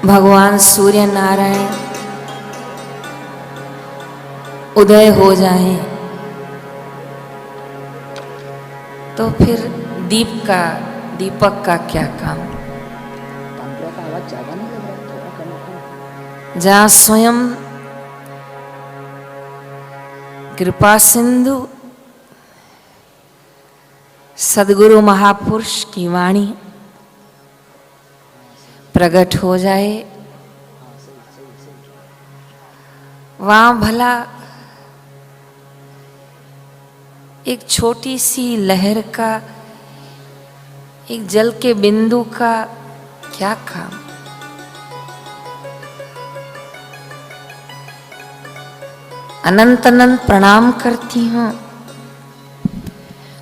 भगवान सूर्य नारायण उदय हो जाए तो फिर दीपक का क्या काम। जहाँ स्वयं कृपा सिंधु सदगुरु महापुरुष की वाणी प्रकट हो जाए, वहाँ भला एक छोटी सी लहर का, एक जल के बिंदु का क्या काम। अनंत अनंत प्रणाम करती हूँ,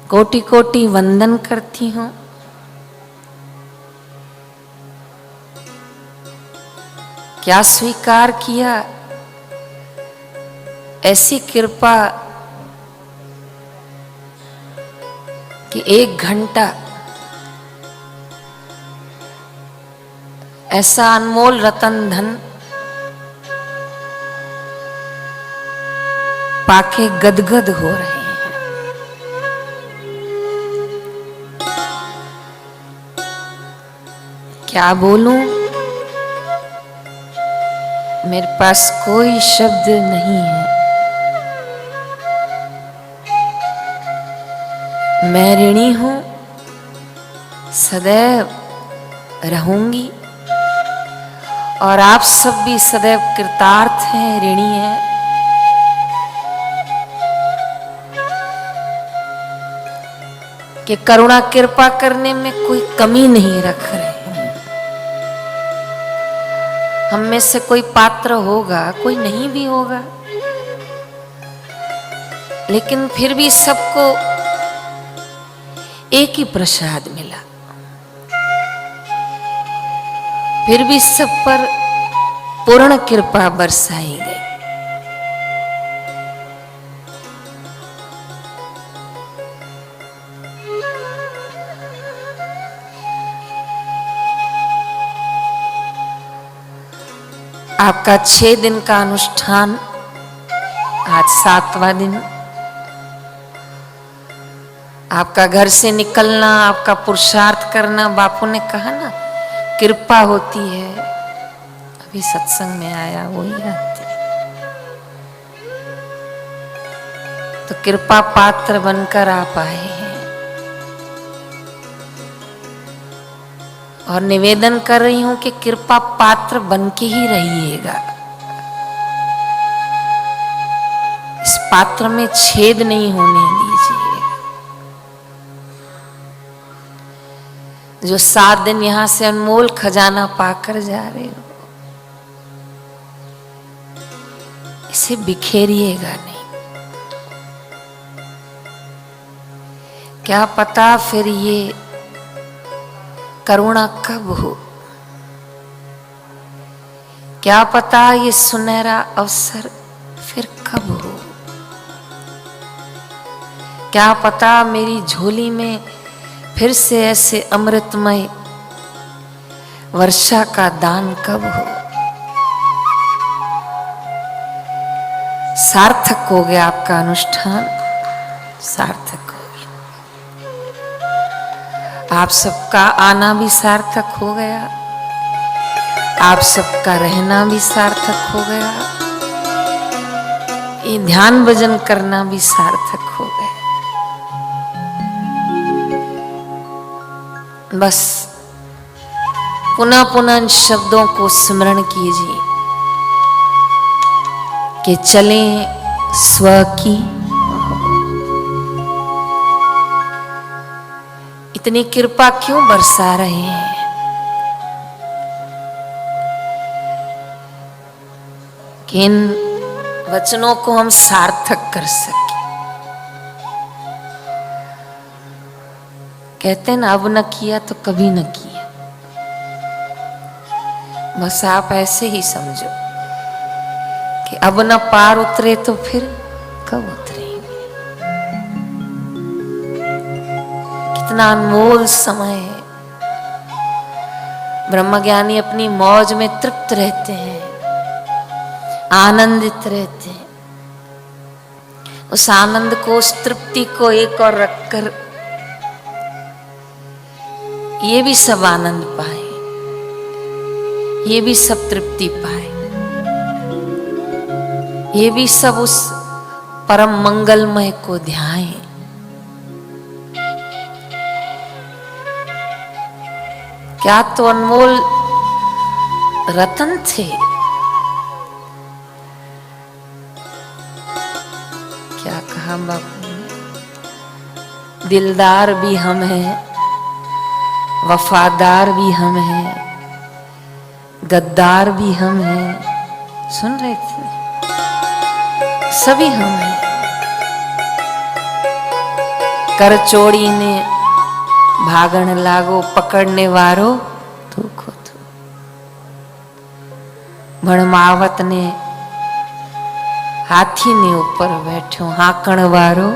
कोटि कोटि वंदन करती हूँ। क्या स्वीकार किया ऐसी कृपा कि 1 घंटा ऐसा अनमोल रतन धन पाके गदगद हो रहे हैं। क्या बोलूं, मेरे पास कोई शब्द नहीं है। मैं ऋणी हूं, सदैव रहूंगी, और आप सब भी सदैव कृतार्थ हैं, ऋणी हैं। कि करुणा कृपा करने में कोई कमी नहीं रख रहे हैं। हम में से कोई पात्र होगा, कोई नहीं भी होगा, लेकिन फिर भी सबको एक ही प्रसाद मिला, फिर भी सब पर पूर्ण कृपा बरसाई गई। आपका 6 दिन का अनुष्ठान, आज 7वां दिन। आपका घर से निकलना, आपका पुरुषार्थ करना, बापू ने कहा ना कृपा होती है। अभी सत्संग में आया वही आती, तो कृपा पात्र बनकर आप आए हैं। और निवेदन कर रही हूं कि कृपा पात्र बन के ही रहिएगा। इस पात्र में छेद नहीं होने दीजिए। जो 7 दिन यहां से अनमोल खजाना पाकर जा रहे हो, इसे बिखेरिएगा नहीं। क्या पता फिर ये करुणा कब हो, क्या पता ये सुनहरा अवसर फिर कब हो। क्या पता मेरी झोली में फिर से ऐसे अमृतमय वर्षा का दान कब हो। सार्थक हो गया आपका अनुष्ठान, सार्थक हो गया। आप सबका आना भी सार्थक हो गया, आप सबका रहना भी सार्थक हो गया, ये ध्यान भजन करना भी सार्थक हो गया। बस पुनः पुनः इन शब्दों को स्मरण कीजिए कि चलें स्व की। इतनी कृपा क्यों बरसा रहे हैं? कि इन वचनों को हम सार्थक कर सके। कहते हैं ना, अब न किया तो कभी न किया। बस आप ऐसे ही समझो कि अब न पार उतरे तो फिर कब उतरेंगे। कितना अनमोल समय है। ब्रह्मज्ञानी अपनी मौज में तृप्त रहते हैं, आनंदित रहते हैं। उस आनंद को, उस तृप्ति को एक और रखकर ये भी सब आनंद पाए, ये भी सब तृप्ति पाए, ये भी सब उस परम मंगलमय को ध्याएं। क्या तो अनमोल रतन थे, क्या कहा बापू ने, दिलदार भी हम हैं, वफादार भी हम हैं, गद्दार भी हम हैं। सुन रहे थे, सभी हम हैं। कर चोरी ने भागण लागो, पकड़ने वारो तू को तू। भणमावत ने हाथी ने ऊपर बैठो, हाकण वारो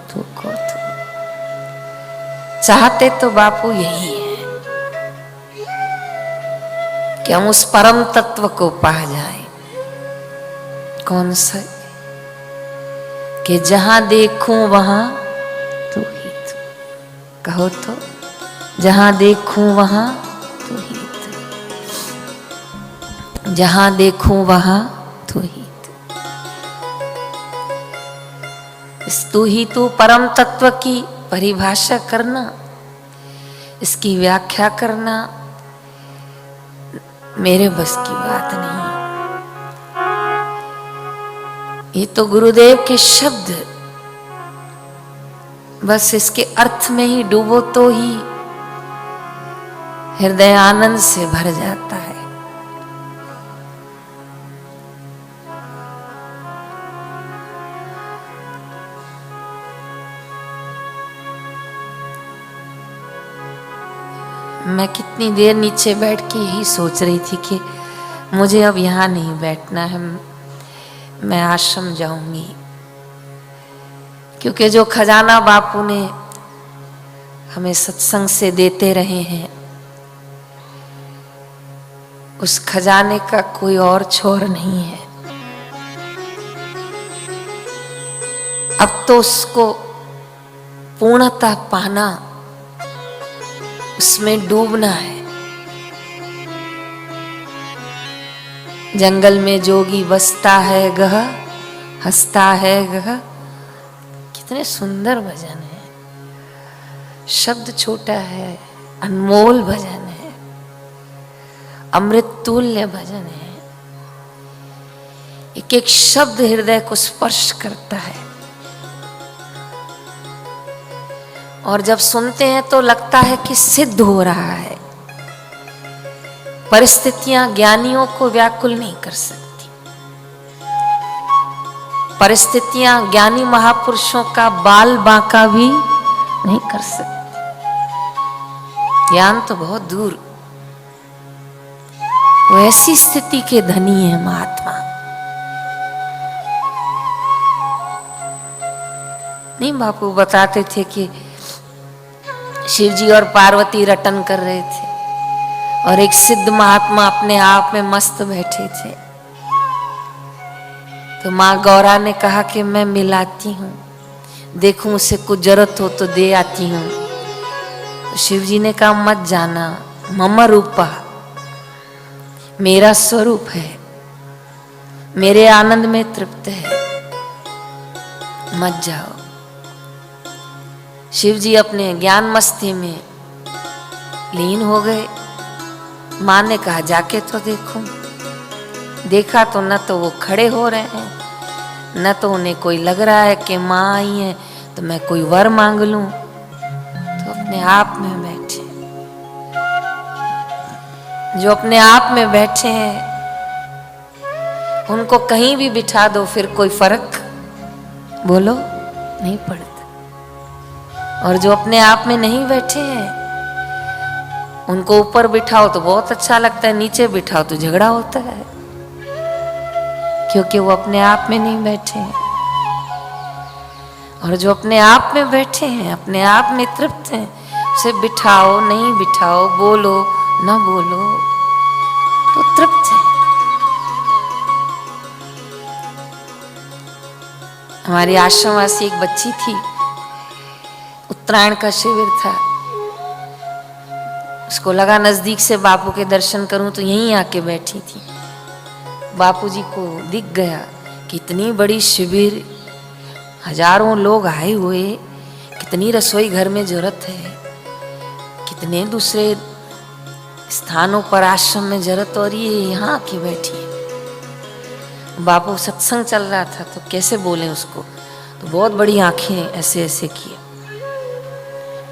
तू को तू। चाहते तो बापू यही है कि हम उस परम तत्व को पा जाएं। कौन सा? कि जहां देखूं वहां तू ही तू। कहो तो, जहां देखूं वहां तू ही तू, जहां देखूं वहां तू ही तू। इस तू ही तू परम तत्व की परिभाषा करना, इसकी व्याख्या करना मेरे बस की बात नहीं। ये तो गुरुदेव के शब्द, बस इसके अर्थ में ही डूबो तो ही हृदय आनंद से भर जाता है। मैं कितनी देर नीचे बैठ के यही सोच रही थी कि मुझे अब यहाँ नहीं बैठना है, मैं आश्रम जाऊंगी। क्योंकि जो खजाना बापू ने हमें सत्संग से देते रहे हैं, उस खजाने का कोई और छोर नहीं है। अब तो उसको पूर्णतः पाना, उसमें डूबना है। जंगल में जोगी बसता है गह, हंसता है गह। कितने सुंदर भजन है, शब्द छोटा है, अनमोल भजन है, अमृत तुल्य भजन है। एक एक शब्द हृदय को स्पर्श करता है, और जब सुनते हैं तो लगता है कि सिद्ध हो रहा है। परिस्थितियां ज्ञानियों को व्याकुल नहीं कर सकती, परिस्थितियां ज्ञानी महापुरुषों का बाल बांका भी नहीं कर सकती। ज्ञान तो बहुत दूर, वो ऐसी स्थिति के धनी है महात्मा। नहीं, बापू बताते थे कि शिव जी और पार्वती रटन कर रहे थे और एक सिद्ध महात्मा अपने आप में मस्त बैठे थे। तो माँ गौरा ने कहा कि मैं मिलाती हूँ, देखूं उसे कुछ जरूरत हो तो दे आती हूँ। तो शिव जी ने कहा मत जाना, मम रूपा, मेरा स्वरूप है, मेरे आनंद में तृप्त है, मत जाओ। शिव जी अपने ज्ञान मस्ती में लीन हो गए। माँ ने कहा जाके तो देखूं। देखा तो न तो वो खड़े हो रहे हैं, न तो उन्हें कोई लग रहा है कि माँ आई है तो मैं कोई वर मांग लूं। तो अपने आप में बैठे, जो अपने आप में बैठे हैं उनको कहीं भी बिठा दो फिर कोई फर्क बोलो नहीं पड़ता। और जो अपने आप में नहीं बैठे हैं उनको ऊपर बिठाओ तो बहुत अच्छा लगता है, नीचे बिठाओ तो झगड़ा होता है, क्योंकि वो अपने आप में नहीं बैठे हैं। और जो अपने आप में बैठे हैं, अपने आप में तृप्त हैं, उसे बिठाओ नहीं बिठाओ, बोलो न बोलो तो तृप्त है। हमारी आश्रमवासी एक बच्ची थी, उत्तरायण का शिविर था, उसको लगा नजदीक से बापू के दर्शन करूं, तो यहीं आके बैठी थी। बापूजी को दिख गया कि इतनी बड़ी शिविर, हजारों लोग आए हुए, कितनी रसोई घर में जरूरत है, कितने दूसरे स्थानों पर आश्रम में जरूरत, और ये यहाँ आके बैठी है। बापू सत्संग चल रहा था तो कैसे बोले उसको, तो बहुत बड़ी आंखें ऐसे ऐसे किए,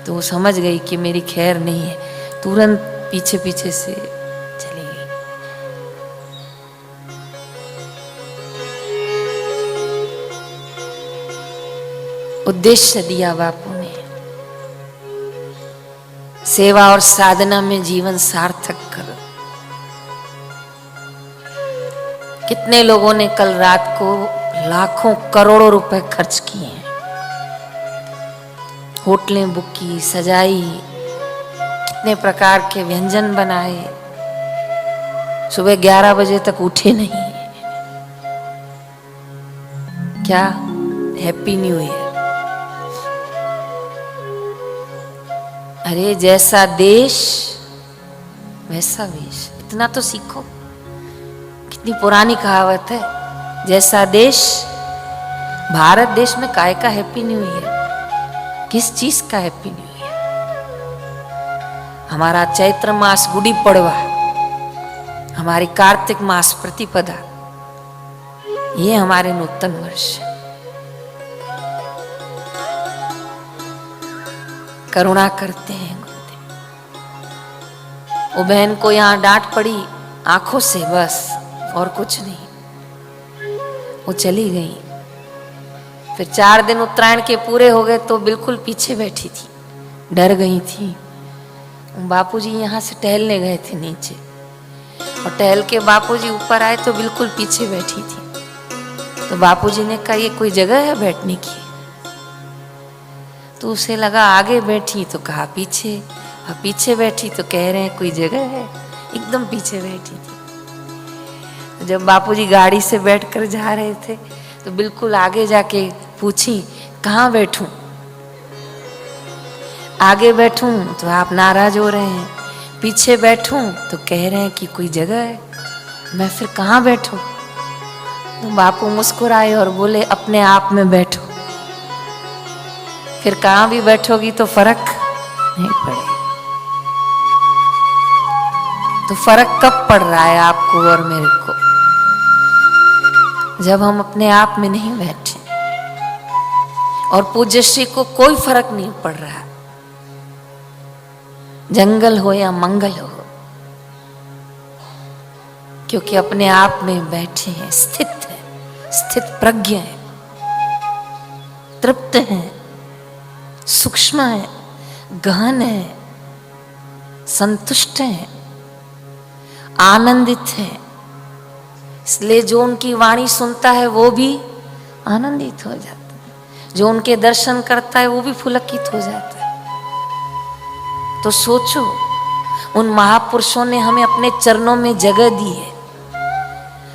तो वो समझ गई कि मेरी खैर नहीं है, तुरंत पीछे पीछे से चली गई। उद्देश्य दिया बापू ने, सेवा और साधना में जीवन सार्थक करो। कितने लोगों ने कल रात को लाखों करोड़ों रुपए खर्च किए हैं, होटलें बुक की, सजाई, कितने प्रकार के व्यंजन बनाए, सुबह 11 बजे तक उठे नहीं। क्या हैप्पी न्यू ईयर। अरे जैसा देश वैसा वेश, इतना तो सीखो। कितनी पुरानी कहावत है, जैसा देश। भारत देश में काय का हैप्पी न्यू ईयर, किस चीज का हैप्पी न्यू ईयर। हमारा चैत्र मास गुड़ी पड़वा, हमारी कार्तिक मास प्रतिपदा, ये हमारे नूतन वर्ष। करुणा करते हैं। वो बहन को यहां डांट पड़ी आंखों से, बस और कुछ नहीं। वो चली गई। फिर 4 दिन उत्तरायण के पूरे हो गए तो बिल्कुल पीछे बैठी थी, डर गई थी। बापूजी यहाँ से टहलने गए थे नीचे, और टहल के बापूजी ऊपर आए तो बिल्कुल पीछे बैठी थी। तो बापूजी ने कहा, ये कोई जगह है बैठने की? तो उसे लगा आगे बैठी, तो कहा पीछे। और पीछे बैठी तो कह रहे हैं कोई जगह है, एकदम पीछे बैठी थी। जब बापूजी गाड़ी से बैठकर जा रहे थे तो बिल्कुल आगे जाके पूछी, कहाँ बैठूं? आगे बैठूं तो आप नाराज हो रहे हैं, पीछे बैठूं तो कह रहे हैं कि कोई जगह है, मैं फिर कहाँ बैठूं? तो बापू मुस्कुराए और बोले, अपने आप में बैठो, फिर कहाँ भी बैठोगी तो फर्क नहीं पड़ेगा। तो फर्क कब पड़ रहा है आपको और मेरे को? जब हम अपने आप में नहीं बैठे। और पूज्य श्री को कोई फर्क नहीं पड़ रहा, जंगल हो या मंगल हो, क्योंकि अपने आप में बैठे हैं, स्थित है, स्थित प्रज्ञ है, तृप्त है, सूक्ष्म है, गहन है, संतुष्ट है, आनंदित है। इसलिए जो उनकी वाणी सुनता है वो भी आनंदित हो जाता है, जो उनके दर्शन करता है वो भी पुलकित हो जाता है। तो सोचो, उन महापुरुषों ने हमें अपने चरणों में जगह दी है,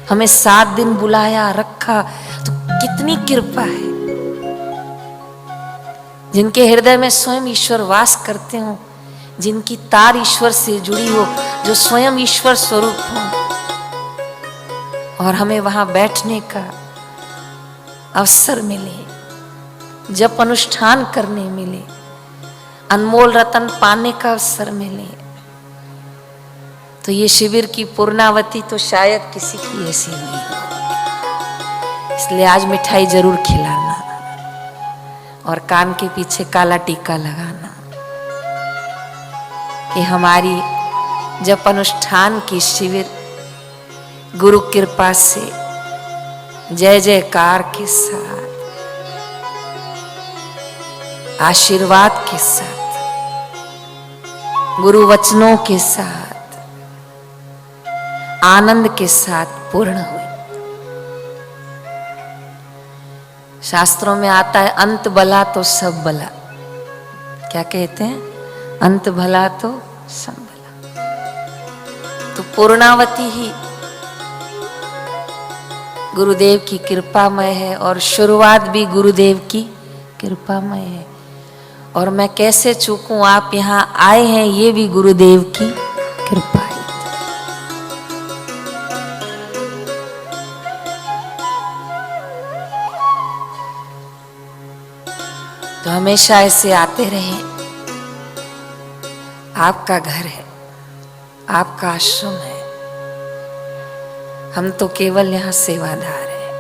हमें 7 दिन बुलाया रखा, तो कितनी कृपा है। जिनके हृदय में स्वयं ईश्वर वास करते हो, जिनकी तार ईश्वर से जुड़ी हो, जो स्वयं ईश्वर स्वरूप हो, और हमें वहां बैठने का अवसर मिले, जप अनुष्ठान करने मिले, अनमोल रतन पाने का अवसर मिले, तो ये शिविर की पूर्णावती तो शायद किसी की ऐसी हुई हो। इसलिए आज मिठाई जरूर खिलाना और कान के पीछे काला टीका लगाना कि हमारी जप अनुष्ठान की शिविर गुरु कृपा से जय जयकार के साथ, आशीर्वाद के साथ, गुरु वचनों के साथ, आनंद के साथ पूर्ण हुई। शास्त्रों में आता है, अंत भला तो सब भला। क्या कहते हैं? अंत भला तो सब भला। तो पूर्णावती ही गुरुदेव की कृपामय है और शुरुआत भी गुरुदेव की कृपामय है। और मैं कैसे चूकूं, आप यहाँ आए हैं ये भी गुरुदेव की कृपा है। तो हमेशा ऐसे आते रहें। आपका घर है, आपका आश्रम है, हम तो केवल यहाँ सेवादार हैं।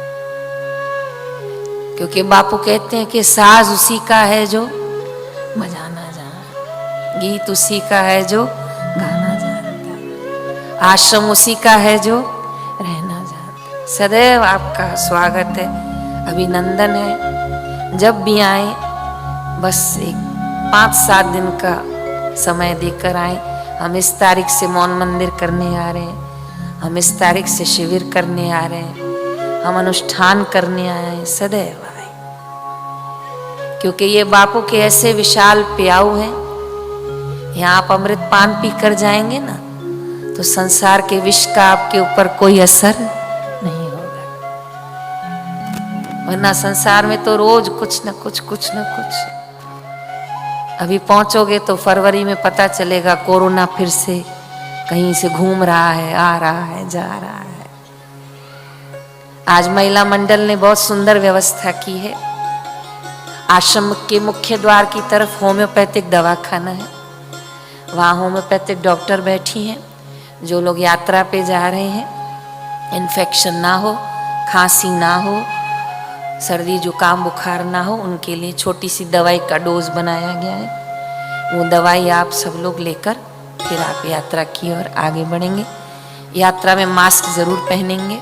क्योंकि बापू कहते हैं कि साज उसी का है जो बजाना जाने, गीत उसी का है जो गाना जानता, आश्रम उसी का है जो रहना जानता। सदैव आपका स्वागत है, अभिनंदन है। जब भी आए बस एक 5-7 दिन का समय देकर आए। हम इस तारीख से मौन मंदिर करने आ रहे हैं, हम इस तारीख से शिविर करने आ रहे हैं, हम अनुष्ठान करने आए हैं। सदैव आए, क्योंकि ये बापू के ऐसे विशाल प्याऊ हैं। यहाँ आप अमृत पान पी कर जाएंगे ना तो संसार के विष का आपके ऊपर कोई असर नहीं होगा। वरना संसार में तो रोज कुछ न कुछ अभी पहुंचोगे तो फरवरी में पता चलेगा कोरोना फिर से कहीं से घूम रहा है, आ रहा है, जा रहा है। आज महिला मंडल ने बहुत सुंदर व्यवस्था की है। आश्रम के मुख्य द्वार की तरफ होम्योपैथिक दवाखाना है, वहाँ होम्योपैथिक डॉक्टर बैठी हैं। जो लोग यात्रा पे जा रहे हैं, इन्फेक्शन ना हो, खांसी ना हो, सर्दी जुकाम बुखार ना हो, उनके लिए छोटी सी दवाई का डोज बनाया गया है। वो दवाई आप सब लोग लेकर फिर आप यात्रा की ओर आगे बढ़ेंगे। यात्रा में मास्क जरूर पहनेंगे,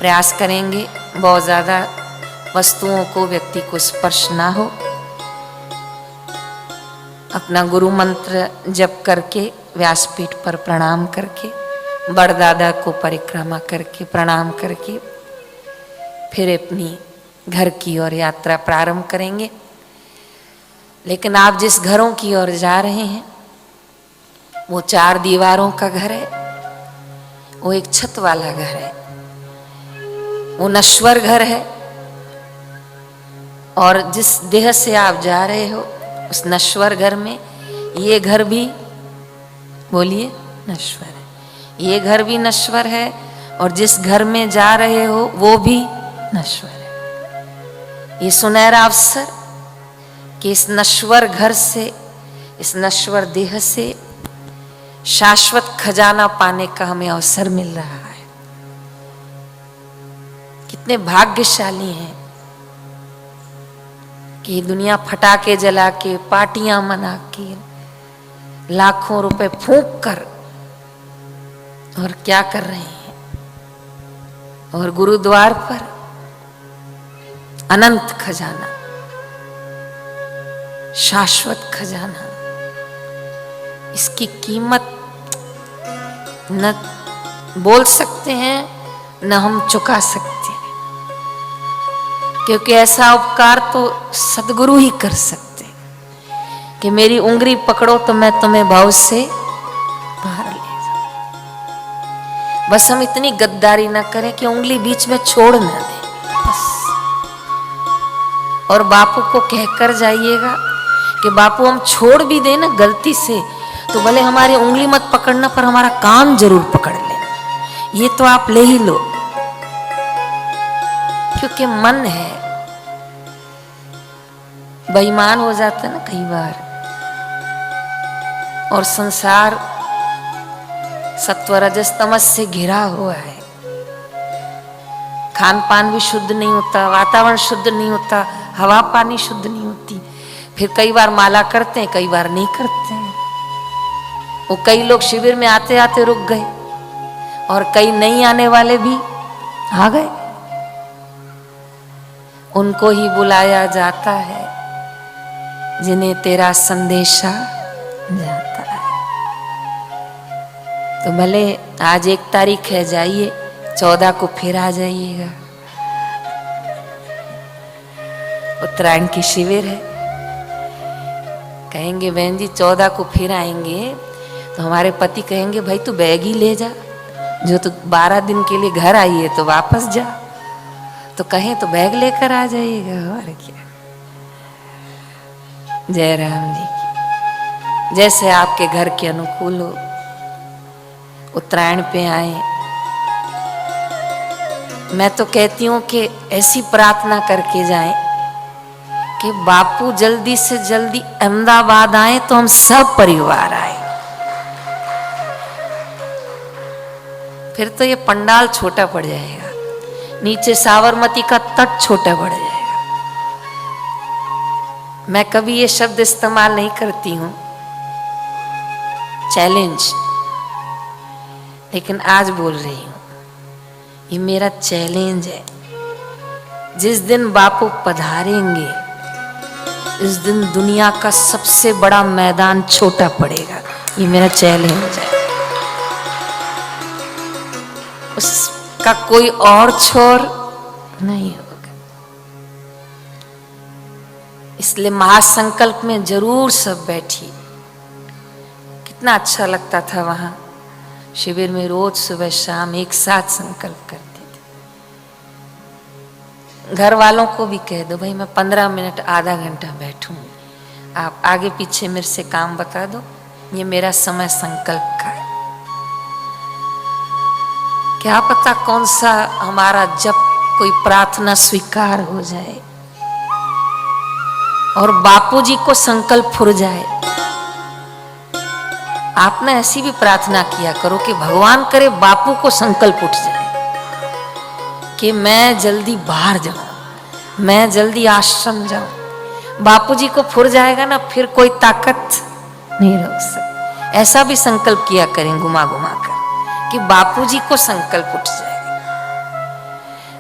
प्रयास करेंगे बहुत ज़्यादा वस्तुओं को, व्यक्ति को स्पर्श ना हो। अपना गुरु मंत्र जप करके, व्यासपीठ पर प्रणाम करके, बड़दादा को परिक्रमा करके, प्रणाम करके फिर अपनी घर की ओर यात्रा प्रारंभ करेंगे। लेकिन आप जिस घरों की ओर जा रहे हैं वो 4 दीवारों का घर है, वो एक छत वाला घर है, वो नश्वर घर है। और जिस देह से आप जा रहे हो उस नश्वर घर में ये घर भी, बोलिए, नश्वर है। ये घर भी नश्वर है और जिस घर में जा रहे हो वो भी नश्वर है। ये सुनहरा अवसर कि इस नश्वर घर से, इस नश्वर देह से शाश्वत खजाना पाने का हमें अवसर मिल रहा है। कितने भाग्यशाली हैं कि दुनिया फटाके जला के, पार्टियां मना के, लाखों रुपए फूंक कर और क्या कर रहे हैं। और गुरुद्वार पर अनंत खजाना, शाश्वत खजाना, इसकी कीमत न बोल सकते हैं न हम चुका सकते हैं। क्योंकि ऐसा उपकार तो सदगुरु ही कर सकते हैं कि मेरी उंगली पकड़ो तो मैं तुम्हें भाव से बाहर ले जाऊं। बस हम इतनी गद्दारी ना करें कि उंगली बीच में छोड़ ना दें बस। और बापू को कहकर जाइएगा कि बापू हम छोड़ भी दें ना गलती से तो भले हमारी उंगली मत पकड़ना पर हमारा कान जरूर पकड़ लेना, ये तो आप ले ही लो। क्योंकि मन है बेईमान हो जाता है ना कई बार। और संसार सत्व रजस तमस से घिरा हुआ है। खान पान भी शुद्ध नहीं होता, वातावरण शुद्ध नहीं होता, हवा पानी शुद्ध नहीं होती। फिर कई बार माला करते हैं, कई बार नहीं करते हैं। वो कई लोग शिविर में आते आते रुक गए और कई नहीं आने वाले भी आ गए। उनको ही बुलाया जाता है जिन्हें तेरा संदेशा जाता है। तो भले आज 1 तारीख है, जाइए, 14 को फिर आ जाइएगा। उत्तरायण की शिविर है। कहेंगे बहन जी 14 को फिर आएंगे तो हमारे पति कहेंगे भाई तू बैग ही ले जा, जो तू 12 दिन के लिए घर आई है तो वापस जा। तो कहें तो बैग लेकर आ जाइएगा, और क्या। जय राम जी की। जैसे आपके घर के अनुकूल हो। उत्तरायण पे आए, मैं तो कहती हूँ कि ऐसी प्रार्थना करके जाएं कि बापू जल्दी से जल्दी अहमदाबाद आए तो हम सब परिवार आए। फिर तो ये पंडाल छोटा पड़ जाएगा, नीचे साबरमती का तट छोटा पड़ जाएगा। मैं कभी ये शब्द इस्तेमाल नहीं करती हूं, चैलेंज, लेकिन आज बोल रही हूं। ये मेरा चैलेंज है। जिस दिन बापू पधारेंगे इस दिन दुनिया का सबसे बड़ा मैदान छोटा पड़ेगा। ये मेरा चैलेंज है। उसका कोई और छोर नहीं होगा। इसलिए महासंकल्प में जरूर सब बैठिए। कितना अच्छा लगता था वहां शिविर में, रोज सुबह शाम एक साथ संकल्प करते थे। घर वालों को भी कह दो भाई मैं 15 मिनट आधा घंटा बैठूंगी, आप आगे पीछे मेरे से काम बता दो, ये मेरा समय संकल्प का है। क्या पता कौन सा हमारा जब कोई प्रार्थना स्वीकार हो जाए और बापूजी को संकल्प फुर जाए। आपने ऐसी भी प्रार्थना किया करो कि भगवान करे बापू को संकल्प उठ जाए कि मैं जल्दी बाहर जाऊं, मैं जल्दी आश्रम जाऊं। बापूजी को फुर जाएगा ना, फिर कोई ताकत नहीं रोक सकती। ऐसा भी संकल्प किया करें घुमा घुमा कर कि बापूजी को संकल्प उठ जाएगा।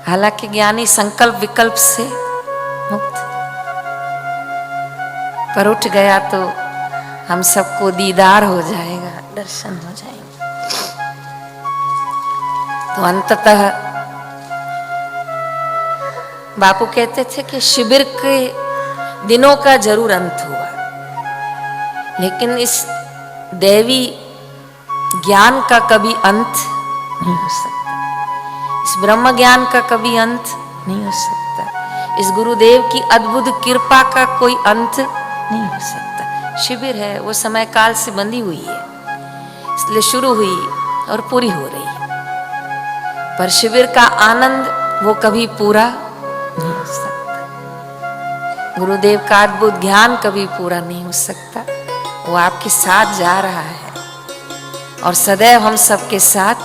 हालांकि ज्ञानी संकल्प विकल्प से मुक्त, पर उठ गया तो हम सबको दीदार हो जाएगा, दर्शन हो जाएंगे। तो अंततः बापू कहते थे कि शिविर के दिनों का जरूर अंत हुआ, लेकिन इस दैवी ज्ञान का कभी अंत नहीं हो सकता। इस ब्रह्म ज्ञान का कभी अंत नहीं हो सकता। इस गुरुदेव की अद्भुत कृपा का कोई अंत नहीं हो सकता। शिविर है, वो समय काल से बंधी हुई है, इसलिए शुरू हुई और पूरी हो रही है। पर शिविर का आनंद वो कभी पूरा नहीं हो सकता। गुरुदेव का अद्भुत ज्ञान कभी पूरा नहीं हो सकता। वो आपके साथ जा रहा है और सदैव हम सबके साथ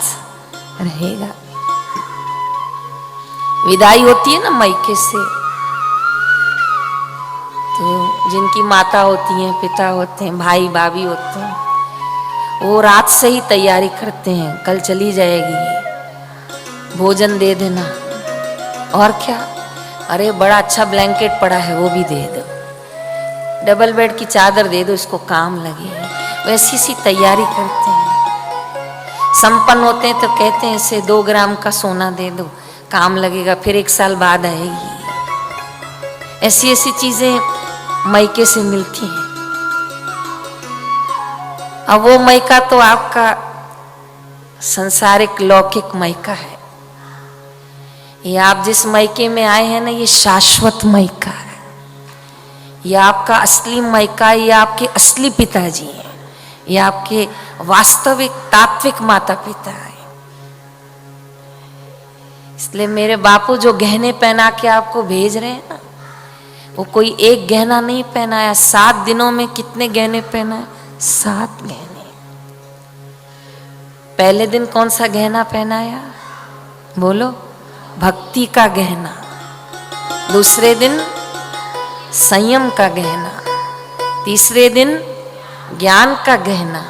रहेगा। विदाई होती है ना मायके से, तो जिनकी माता होती हैं, पिता होते हैं, भाई भाभी होते हैं, वो रात से ही तैयारी करते हैं, कल चली जाएगी, भोजन दे देना। और क्या, अरे बड़ा अच्छा ब्लैंकेट पड़ा है वो भी दे दो, डबल बेड की चादर दे दो, इसको काम लगे। वैसी सी तैयारी करते हैं। संपन्न होते हैं तो कहते हैं इसे 2 ग्राम का सोना दे दो, काम लगेगा, फिर 1 साल बाद आएगी। ऐसी ऐसी चीजें मायके से मिलती हैं। अब वो मायका तो आपका संसारिक लौकिक मायका है। ये आप जिस मायके में आए हैं ना, ये शाश्वत मायका है। ये आपका असली मायका, ये आपके असली पिताजी हैं, ये आपके वास्तविक तात्विक माता पिता हैं। इसलिए मेरे बापू जो गहने पहना के आपको भेज रहे हैं ना, वो कोई एक गहना नहीं पहनाया। 7 दिनों में कितने गहने पहनाए? 7 गहने। पहले दिन कौन सा गहना पहनाया? बोलो, भक्ति का गहना। दूसरे दिन संयम का गहना। तीसरे दिन ज्ञान का गहना।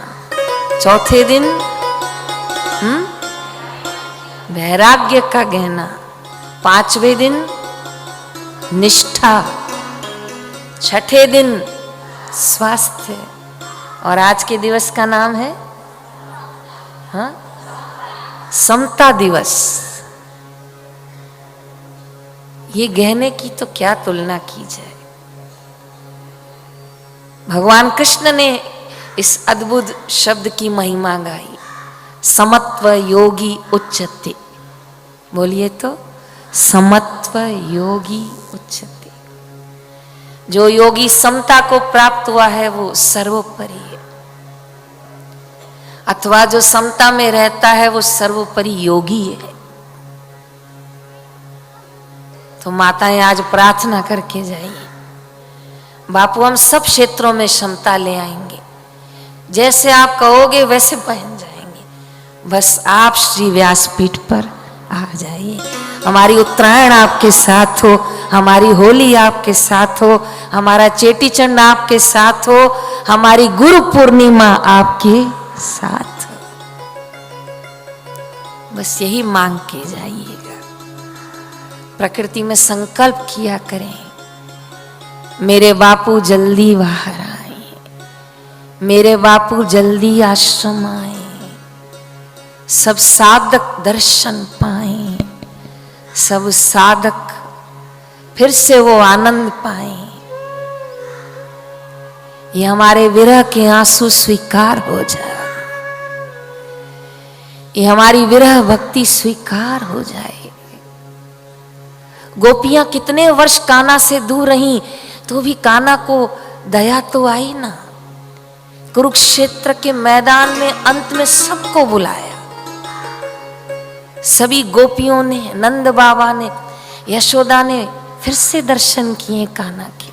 चौथे दिन वैराग्य का गहना। 5वें दिन निष्ठा। 6ठे दिन स्वास्थ्य। और आज के दिवस का नाम है समता दिवस। ये गहने की तो क्या तुलना की जाए। भगवान कृष्ण ने इस अद्भुत शब्द की महिमा गाई। समत्व योगी उच्चते, बोलिए तो, समत्व योगी उच्चते। जो योगी समता को प्राप्त हुआ है वो सर्वोपरि है, अथवा जो समता में रहता है वो सर्वोपरि योगी है। तो माताएं आज प्रार्थना करके जाइए, बापू हम सब क्षेत्रों में क्षमता ले आएंगे, जैसे आप कहोगे वैसे पहन जाएंगे, बस आप श्री व्यासपीठ पर आ जाइए। हमारी उत्तरायण आपके साथ हो, हमारी होली आपके साथ हो, हमारा चेटीचंड आपके साथ हो, हमारी गुरु पूर्णिमा आपके साथ हो। बस यही मांग के जाइएगा। प्रकृति में संकल्प किया करें, मेरे बापू जल्दी बाहर आए, मेरे बापू जल्दी आश्रम आए, सब साधक दर्शन पाए, सब साधक फिर से वो आनंद पाए। ये हमारे विरह के आंसू स्वीकार हो जाए, ये हमारी विरह भक्ति स्वीकार हो जाए। गोपियां कितने वर्ष कान्हा से दूर रहीं, तो भी कान्हा को दया तो आई ना। कुरुक्षेत्र के मैदान में अंत में सबको बुलाया, सभी गोपियों ने, नंद बाबा ने, यशोदा ने फिर से दर्शन किए कान्हा के।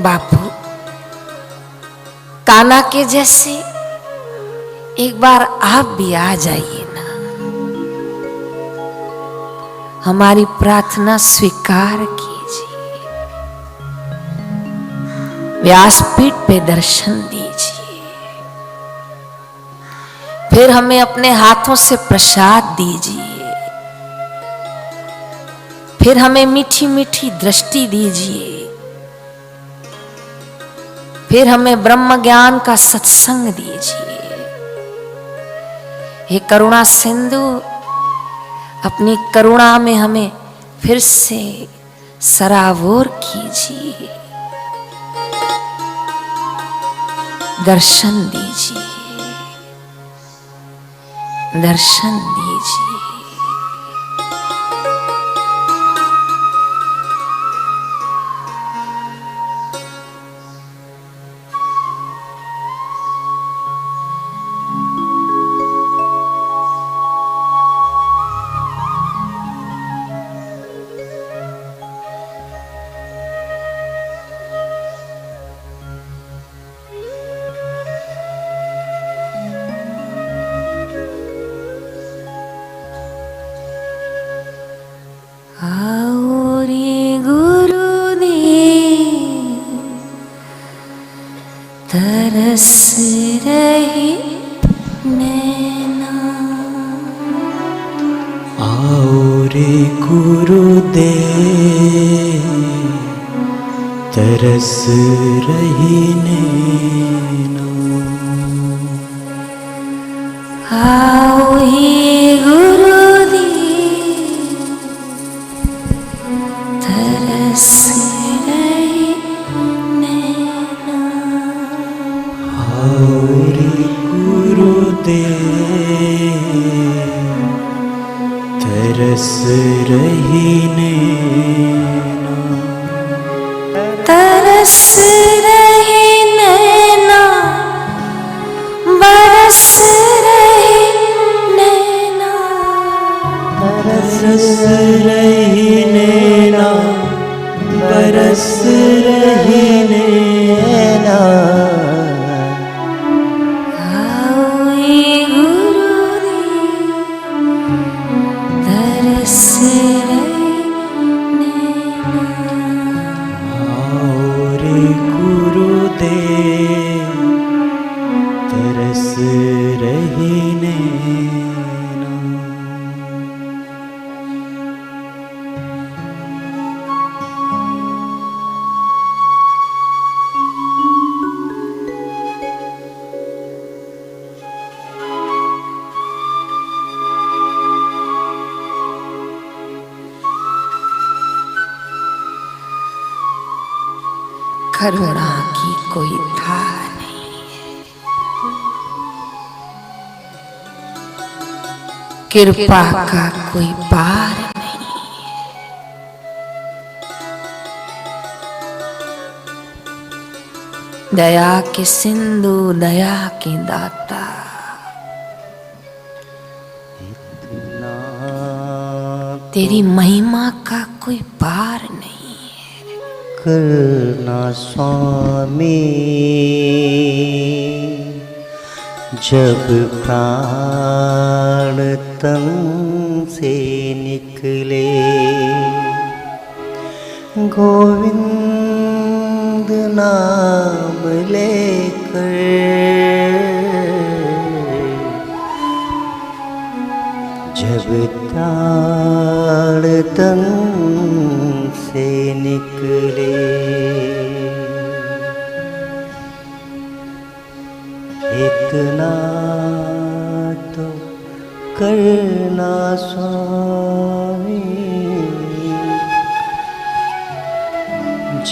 बापू कान्हा के जैसे एक बार आप भी आ जाइए ना, हमारी प्रार्थना स्वीकार कीजिए, व्यासपीठ पे दर्शन दीजिए, फिर हमें अपने हाथों से प्रसाद दीजिए, फिर हमें मीठी मीठी दृष्टि दीजिए, फिर हमें ब्रह्म ज्ञान का सत्संग दीजिए। हे करुणा सिंधु, अपनी करुणा में हमें फिर से सराबोर कीजिए, दर्शन दीजिए, दर्शन दीजिए। तरस रही नैना, आओ रे गुरुदेव, तरस रही नैना। आओ हे गुरुदेव, तरस रही नैना। आओ रे गुरुदेव, तरस रही नैना। तरस रही नैना, बरस रही नैना, तरस रही नैना, बरस रही नैना। आओ हे गुरुदेव, तरस रही नैना। आओ रे गुरुदेव, तरस रही नैना। करुणा की कोई धार नहीं, कृपा का कोई पार नहीं। दया के सिंधु दया के दाता, तेरी महिमा का कोई पार नहीं। करना स्वामी जब प्राण तन से निकले, गोविंद नाम लेकर जब प्राण तन से निकले, इतना तो करना स्वामी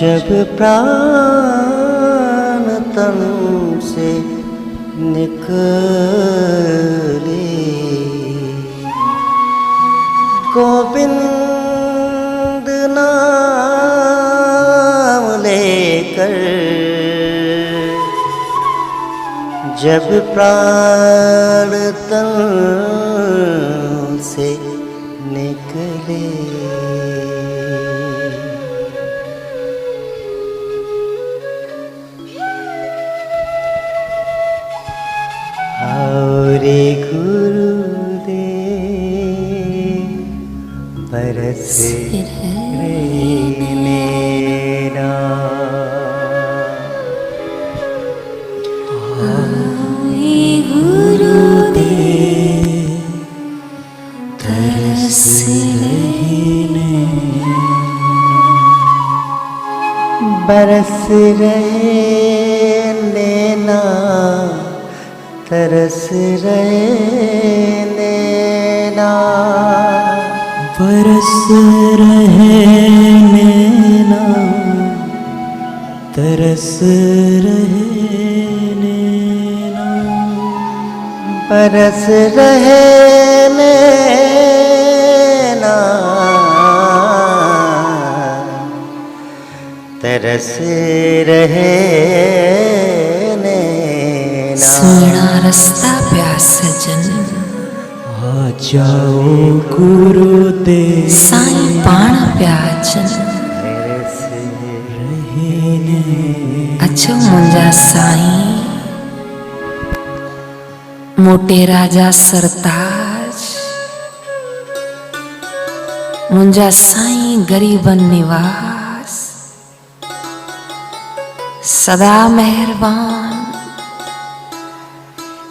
जब प्राण तन से निकले, गोविंद नाम लेकर जब प्राण तन से निकले। हरे गुरुदेव बरस रहने ना, तरस रहने, बरस रहने ना, तरस रहने ना, बरस रहने ना, तरस रहने ना, बरस रहने ना, तरस रहने ना। सोना रास्ता प्यास जन, आ जाओ गुरुदेव, साईं पाण प्याजन। तरस रहने। अच्छो मुंजा साईं मोटे राजा सरताज, मुंजा साईं गरीबन निवास, सदा मेहरबान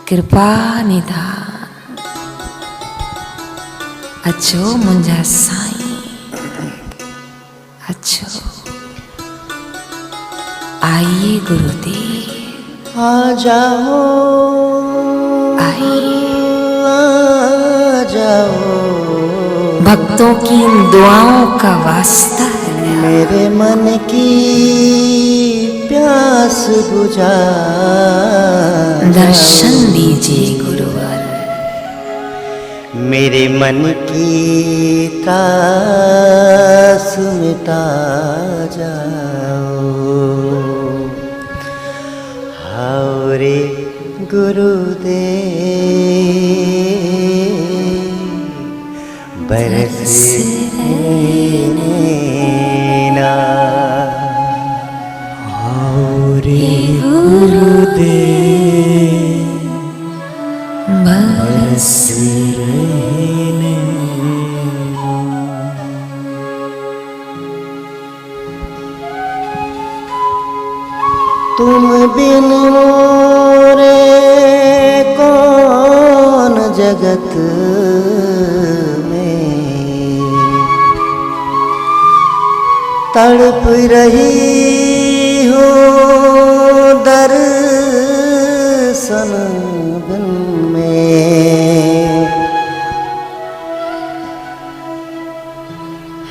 कृपा निधान। अच्छो मुंजा साईं, अच्छो आइए गुरुदेव, आ जाओ, आइए। आ जाओ, भक्तों की इन दुआओं का वास्ता है, मेरे मन की प्यास बुझा, दर्शन दीजिए गुरुवर। मेरे मन की त्रास मिटा जाओ। आओ रे गुरुदेव बरस ना, आओ रे गुरुदेव बरस रहने। तुम बिन मोरे कौन जगत में, तड़प रही हो दर्शन बिन में।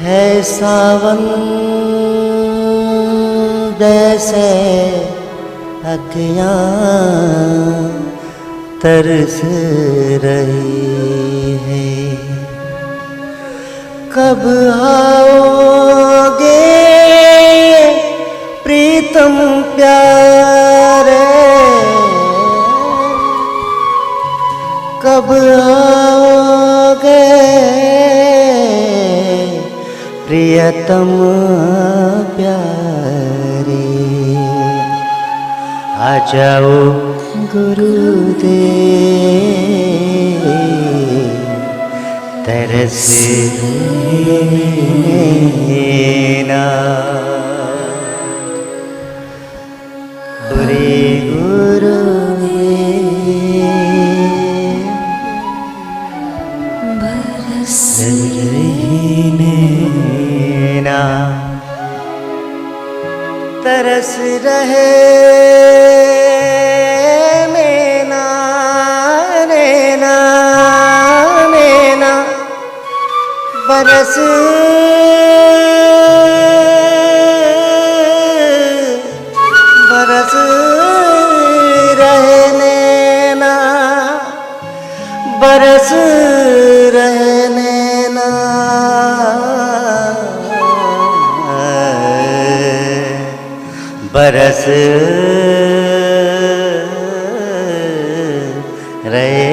है सावन जैसे अखियाँ तरस रही है। कब आओगे प्रीतम प्यारे, कब आओगे प्रियतम प्यारे। आ जाओ गुरुदेव, तरस लेना। रे गुरुदेव, बरस लेना। तरस रहे नैना, नैना, नैना, बरस बरस रहे नैना, बरस रहे नैना। बरस रहे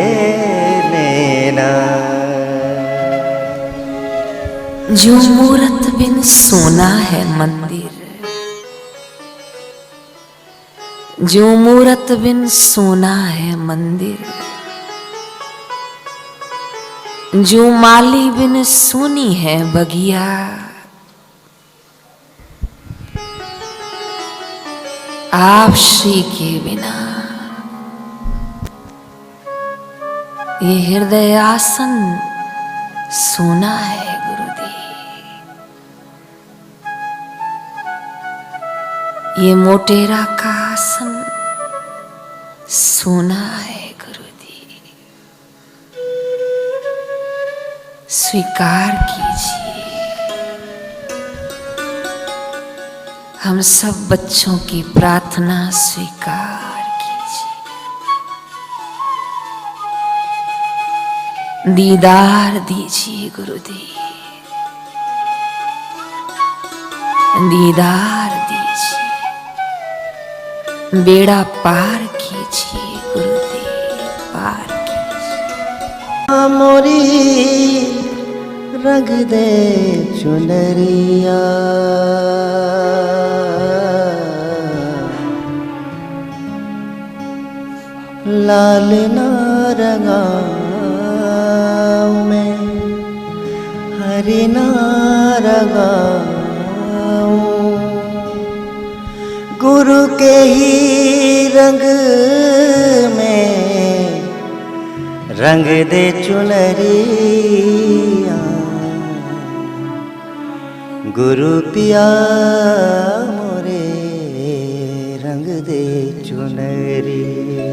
नैना। जो मूरत बिन सोना है मंदिर, जो मूरत बिन सोना है मंदिर, जो माली बिन सोनी है बगिया। आप श्री के बिना ये हृदय आसन सोना है गुरुदेव। ये मोटेरा का आसन सोना है गुरुदेव। स्वीकार कीजिए। हम सब बच्चों की प्रार्थना स्वीकार कीजिए। दीदार दीजिए गुरुदेव, दीदार दीजिए। बेड़ा पार कीजिए गुरुदेव, पार कीजिए। मोरी रंग दे चुनरिया, लाल ना रंगाऊं मैं, हरी ना रंगाऊं। गुरु के ही रंग में रंग दे चुनरिया। गुरु पिया मोरे रंग दे चुनरिया।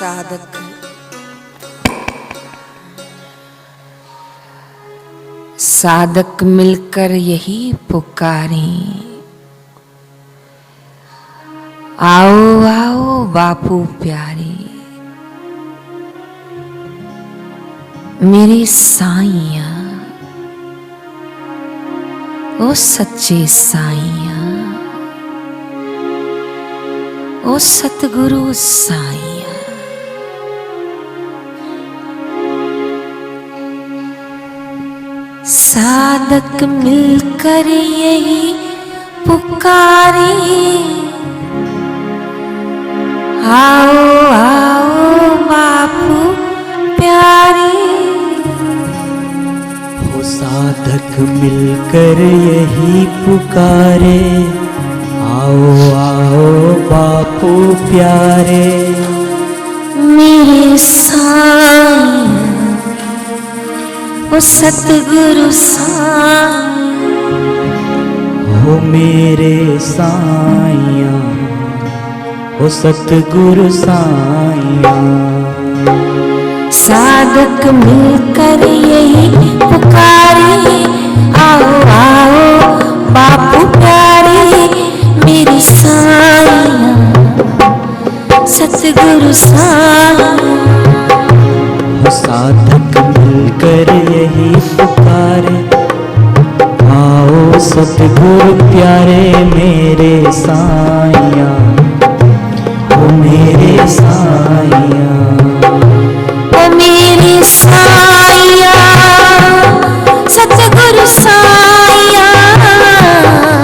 साधक साधक मिलकर यही पुकारें, आओ आओ बापू प्यारे। मेरे साईया ओ सच्चे साईया, ओ सतगुरु साईया। साधक मिलकर यही पुकारे, आओ आओ बापू प्यारे। हो साधक मिलकर यही पुकारे, आओ आओ बापू प्यारे। मेरे साईं ओ सतगुरु साईं, हो मेरे साईया, हो सतगुरु साईया। साधक मिलकर यही पुकारे, आओ आओ बापू प्यारे। मेरे साईं सतगुरु साईं, हो साधक मिलकर यही पुकारे, आओ सतगुरु प्यारे। मेरे साईया, हो मेरे साईया। ओ मेरे साईया सतगुरु साईया,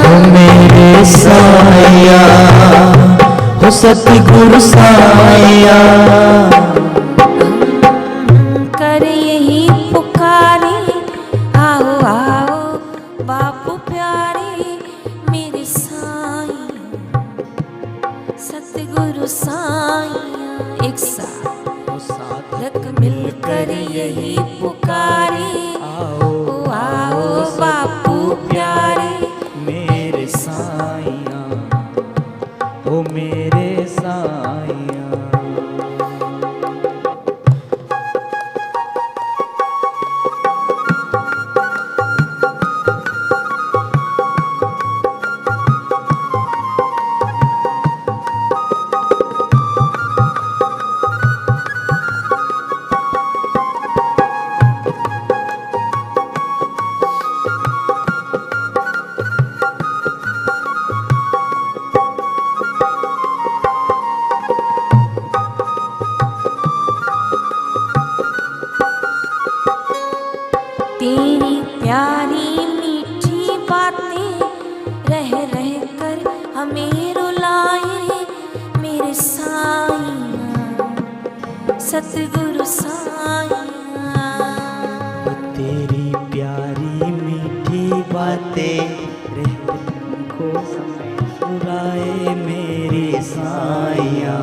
हो मेरे साईया, हो सतगुरु साईया। कर यही पुकारे, आओ आओ बापू प्यारे। मेरे साईं सतगुरु साईं, एक साथ हो साधक मिलकर यही पुकारे, आओ आओ बापू प्यारे। मेरे साईया, हो मेरे साईया। तेरी प्यारी मीठी बातें रह रह कर हमें रुलाए। मेरे साईं सतगुरु साईं, तेरी प्यारी मीठी बातें को सुनाए। मेरी साईया,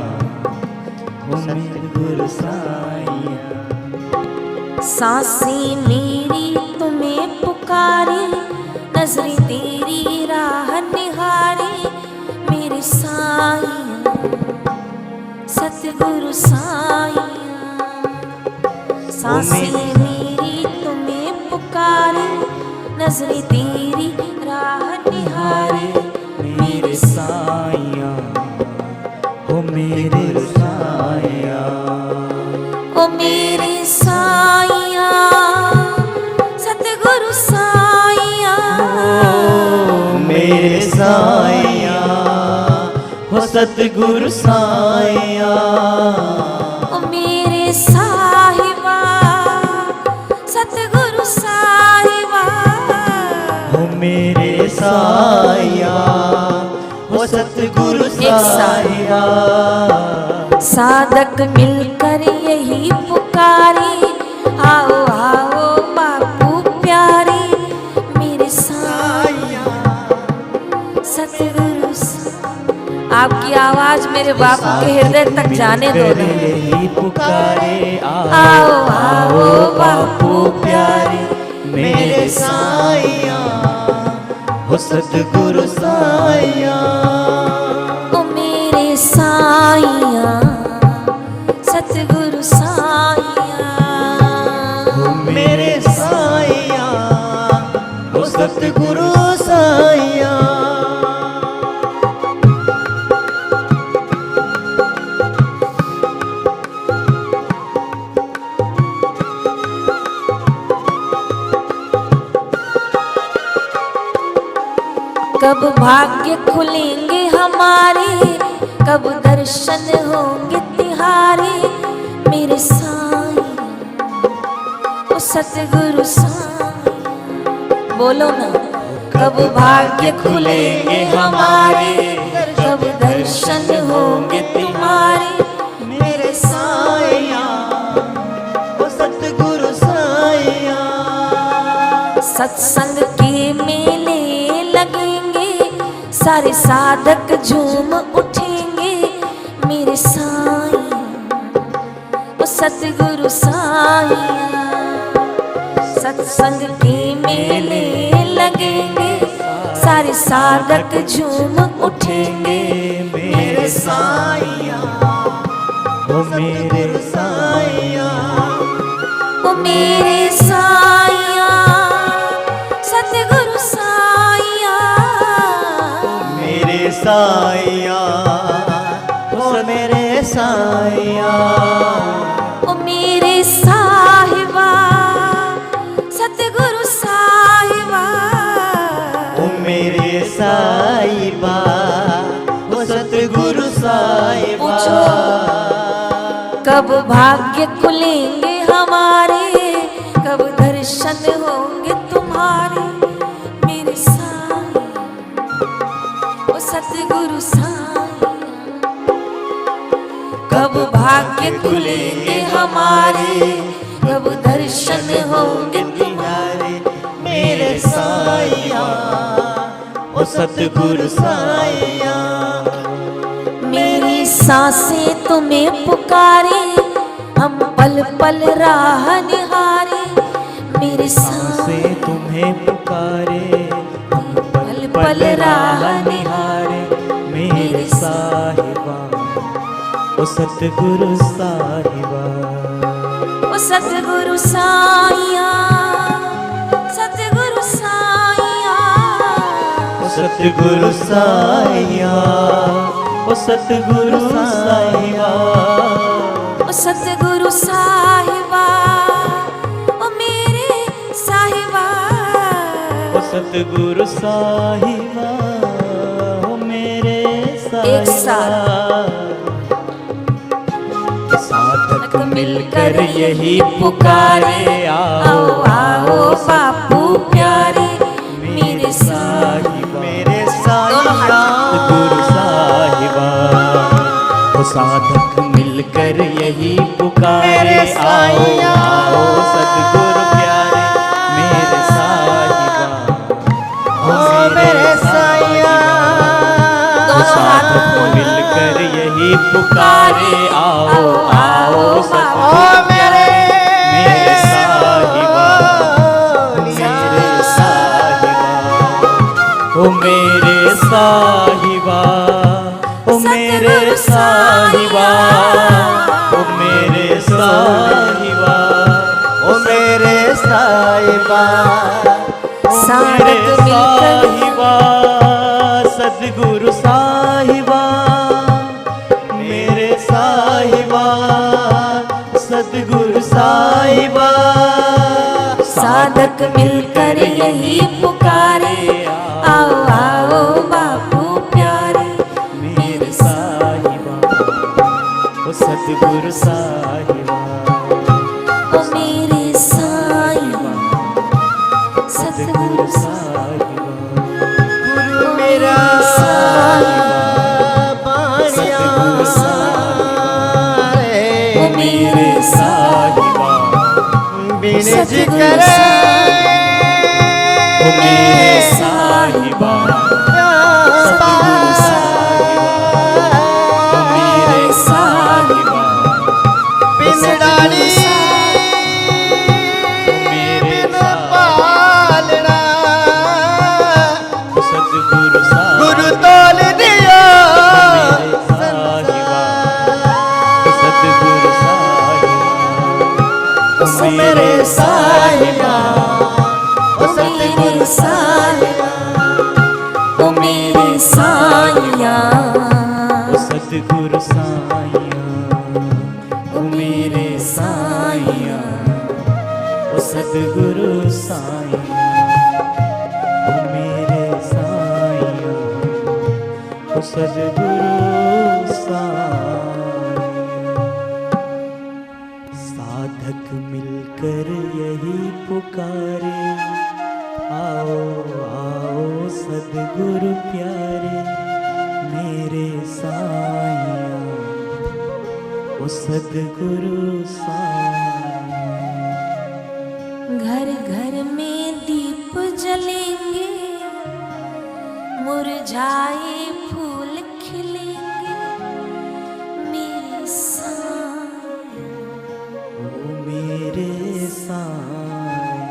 हो मेरे गुरु साईया। सांसें मेरी तुम्हें पुकारे, नजरें तेरी राह निहारे। मेरे साईं सतगुरु साईं, सांसें मेरी तुम्हें पुकारे, नजरें तेरी राह निहारे। मेरे साईया, हो मेरे साईया। ओ मेरे साईया सतगुरु साईया, मेरे साईया, हो सतगुरु साईया। ओ मेरे साहिबा सतगुरु साहिबा, हो मेरे साईया, हो सतगुरु साईया। साधक मिलकर यही पुकारे, आओ आओ बापू प्यारे। मेरे साईं सतगुरु साईं, आपकी आवाज मेरे बापू के हृदय तक जाने दो ना। यही पुकारे, आओ आओ बापू प्यारे। मेरे साईया, हो सतगुरु साईया। ओ मेरे साईया सतगुरु साईया, हो मेरे साईया, हो सतगुरु साईया। कब भाग्य खुलेंगे हमारे, कब दर्शन होंगे तिहारे। मेरे साईं ओ सतगुरु साईं, बोलो ना। कब भाग्य खुलेंगे हमारे, कब दर्शन होंगे तुम्हारे। सत्संग के मेले लगेंगे, सारे साधक झूम उठेंगे मेरे साईं, ओ सतगुरु साईं। सत्संग के मेले लगेंगे, सारे साधक झूम उठेंगे मेरे साईं, ओ मेरे साईं, ओ मेरे साईं, सतगुरु साईं, मेरे साईं, ओ मेरे साईं, ओ मेरे साहिबा, सतगुरु साहिबा, ओ मेरे साईबा, ओ सतगुरु साईबा। कब भाग्य खुलेंगे हमारे, कब दर्शन होंगे तुम्हारे मेरे साईं, ओ सतगुरु साईं। कब भाग्य खुलेंगे हमारे, कब दर्शन होंगे तुम्हारे मेरे साईं, ओ सतगुरु साईं। मेरी सांसें तुम्हें पुकारे, हम पल पल राह निहारे मेरे सांसें तुम्हें पुकारे, हम पल पल राह निहारे मेरे साहिबा, ओ सतगुरु साहिबा। ओ सतगुरु साईं, सतगुरु साईं, ओ सतगुरु साईं, ओ सतगुरु साहिबा, ओ सतगुरु साहिबा, ओ मेरे साहिबा, ओ सतगुरु साहिबा, ओ मेरे एक साथ। साधक मिलकर यही पुकारे, आओ आओ बापू प्यारे मेरे साहिबा, मेरे साहिबा, गुरु साहिबा। ओ साधक मिलकर यही पुकारे, आओ आओ सतगुरु प्यारे मेरे साहिबा, ओ मेरे साहिबा। ओ साधक मिलकर यही पुकारे, आओ आओ सतगुरु प्यारे मेरे साहिबा, मेरे साहिबा, ओ मेरे साहिबा, ओ मेरे साहिबा, ओ मेरे साहिबा, ओ मेरे साहिबा, साधक मिलकर साहिबा, सतगुरु साहिबा, मेरे साहिबा, सतगुरु साहिबा। साधक मिलकर यही पुकारे, आओ आओ बापू प्यारे मेरे साहिबा, ओ सतगुरु साहिबा, ओ मेरे साईं, सतगुरु साहिबा। गुरु मेरा सतगुरु साहिबा, ओ मेरे साहिबा, सतगुरु साहिबा, ओ मेरे साहिबा, सतगुरु साहिबा, ओ मेरे साहिबा, बिन डाली बिन पालना, सतगुरु साहिबा, गुरु तोल दिया साहिबा, सतगुरु साहिबा, ओ मेरे साहिबा, ओ मेरे साहिबा, ओ मेरे साईया, ओ सतगुरु साईया, ओ मेरे साईया, ओ सतगुरु साईया, ओ मेरे साईया, ओ सतगुरु साईया। साधक मिलकर यही पुकारे, आओ आओ सद्गुरु प्यारे मेरे साईया, ओ सद्गुरु साईया। घर घर में दीप जलेंगे, मुरझाए फूल खिलेंगे, मेरे साईं। ओ मेरे साईं,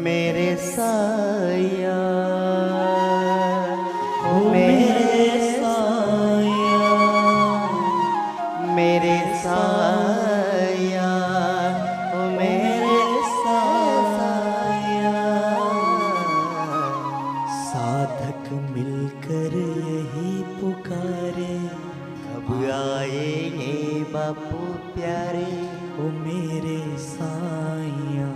मेरे साया, ओ मेरे साईं, मेरे साया, ओ मेरे साया। साधक मिलकर यही पुकारे, कब आएंगे बापू प्यारे, ओ मेरे साईं,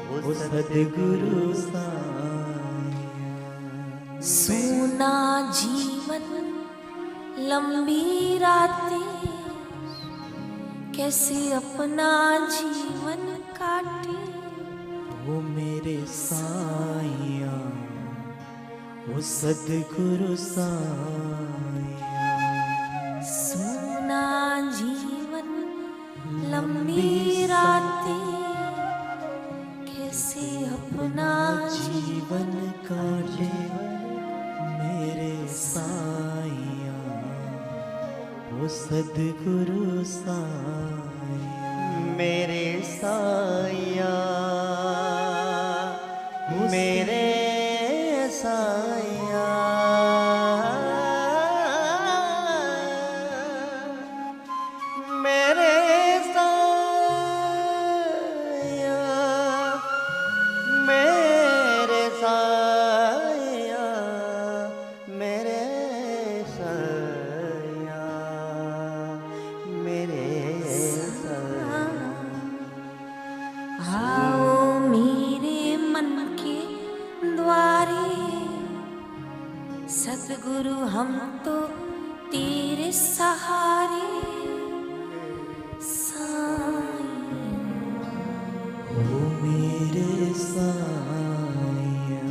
ओ सद्गुरु साईं। सोना जीवन लंबी रातें, कैसे अपना जीवन काटे, ओ मेरे साईं, ओ सद्गुरु साईं। सोना जीवन लंबी रातें, कैसे अपना जीवन काटे, मेरे साईं, ओ सद्गुरु साईं। मेरे साया, मेरे साया, मेरे साया, मेरे साया, मेरे साया, मेरे साया। आओ मेरे मन के द्वारे, सतगुरु हम तो तेरे सहारे, साईं। ओ मेरे साईं,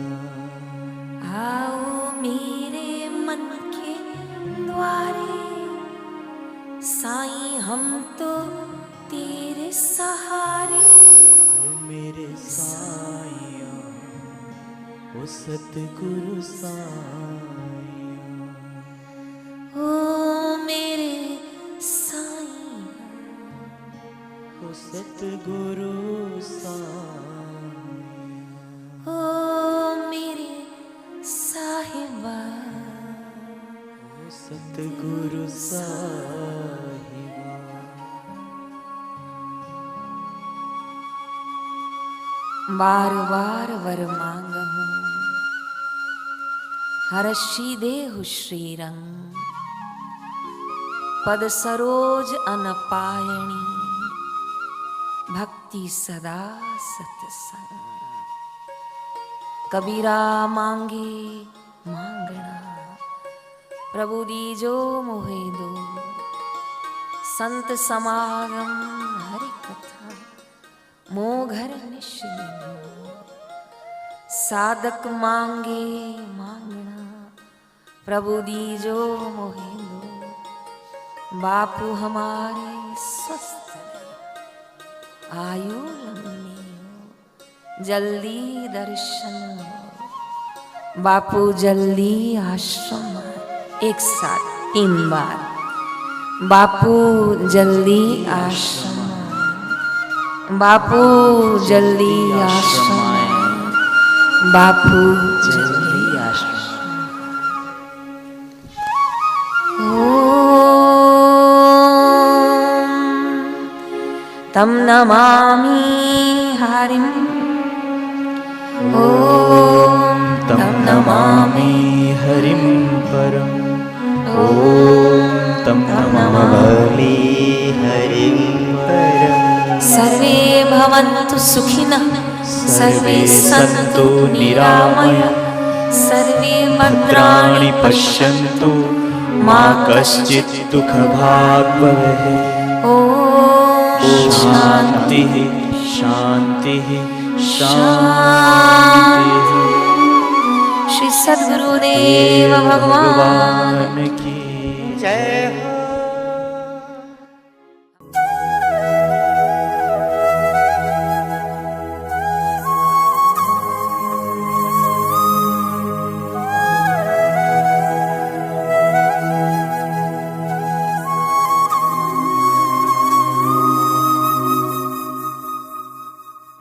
आओ मेरे मन के द्वारे, साईं हम तो तेरे सहारे, ओ मेरे साईं, ओ सद्गुरु साईं। ओ मेरे साईं, ओ सद्गुरु साईं। ओ मेरे साहिबा, ओ सद्गुरु साहिबा। बार बार वर मांगहूँ, हर्षि देहु श्रीरंग, पद सरोज अनपायणी, भक्ति सदा सत्संग। कबीरा मांगे मांगना, प्रभु दीजो मोहे दो, संत समागम हरि कथा, मोघर निश्चिलो। साधक मांगे मांगना, प्रभु दीजो मोहे दो, बापू हमारे स्वस्थ रहे, आयु लंबी हो, जल्दी दर्शन हो, बापू जल्दी आश्रम आए। एक साथ 3 बार, बापू जल्दी आश्रम आए, बापू जल्दी आश्रम आए, बापू जल्दी आश्रम। ओम तम नमामि हरिं, ओम तं नमामि हरिं परम्, ॐ तं नमामि हरिं परम्। सर्वे भवन्तु सुखिनः, सर्वे सन्तु निरामया, सर्वे भद्राणि भद्राणि पश्यन्तु, मा कश्चित् दुःखभाग् भवेत्। ॐ शान्तिः शान्तिः शान्तिः। शान्तिः। श्री सद्गुरुदेव भगवान भगवान की